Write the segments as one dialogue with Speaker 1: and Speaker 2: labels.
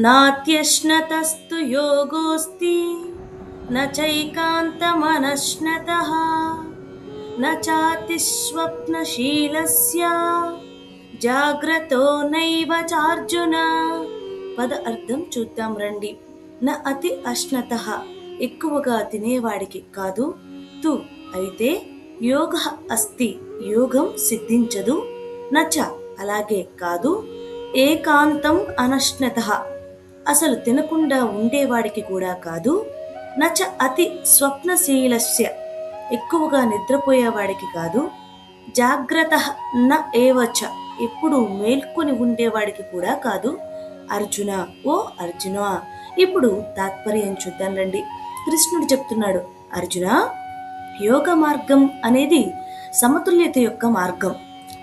Speaker 1: నాత్యశ్నతస్తు యోగోస్తి న చైకాంతమనశ్నతః న చాతి స్వప్నశీలస్య జాగ్రత్తో నైవ చార్జున. పద అర్థం చూద్దాం రండి. న అతి అశ్నతః ఎక్కువగా తినేవాడికి కాదు. తు అయితే యోగ అస్తి యోగం సిద్ధించదు. నచ అలాగే కాదు. ఏకాంతం అనశ్నతః అసలు తినకుండా ఉండేవాడికి కూడా కాదు. నచ అతి స్వప్నశీలస్య ఎక్కువగా నిద్రపోయేవాడికి కాదు. జాగ్రత్త న ఏవచ ఎప్పుడు మేల్కొని ఉండేవాడికి కూడా కాదు. అర్జున ఓ అర్జున. ఇప్పుడు తాత్పర్యం చూద్దాం రండి. కృష్ణుడు చెప్తున్నాడు, అర్జున యోగ మార్గం అనేది సమతుల్యత యొక్క మార్గం.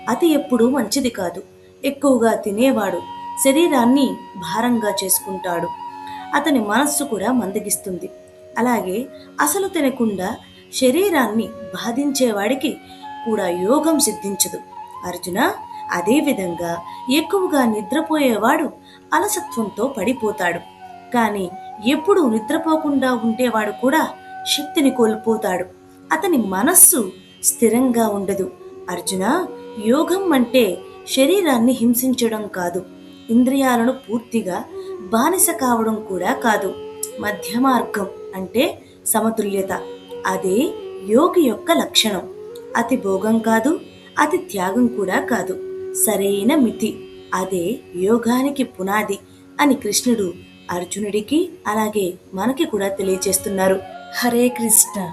Speaker 1: అది ఎప్పుడూ మంచిది కాదు. ఎక్కువగా తినేవాడు శరీరాన్ని భారంగా చేసుకుంటాడు. అతని మనస్సు కూడా మందగిస్తుంది. అలాగే అసలు తినకుండా శరీరాన్ని బాధించేవాడికి కూడా యోగం సిద్ధించదు. అర్జున అదేవిధంగా ఎక్కువగా నిద్రపోయేవాడు అలసత్వంతో పడిపోతాడు. కానీ ఎప్పుడు నిద్రపోకుండా ఉండేవాడు కూడా శక్తిని కోల్పోతాడు. అతని మనస్సు స్థిరంగా ఉండదు. అర్జున యోగం అంటే శరీరాన్ని హింసించడం కాదు. ఇంద్రియాలను పూర్తిగా బానిస కావడం కూడా కాదు. మధ్య మార్గం అంటే సమతుల్యత. అదే యోగి యొక్క లక్షణం. అతి భోగం కాదు, అతి త్యాగం కూడా కాదు. సరైన మితి. అదే యోగానికి పునాది అని కృష్ణుడు అర్జునుడికి అలాగే మనకి కూడా తెలియజేస్తున్నారు. హరే కృష్ణ.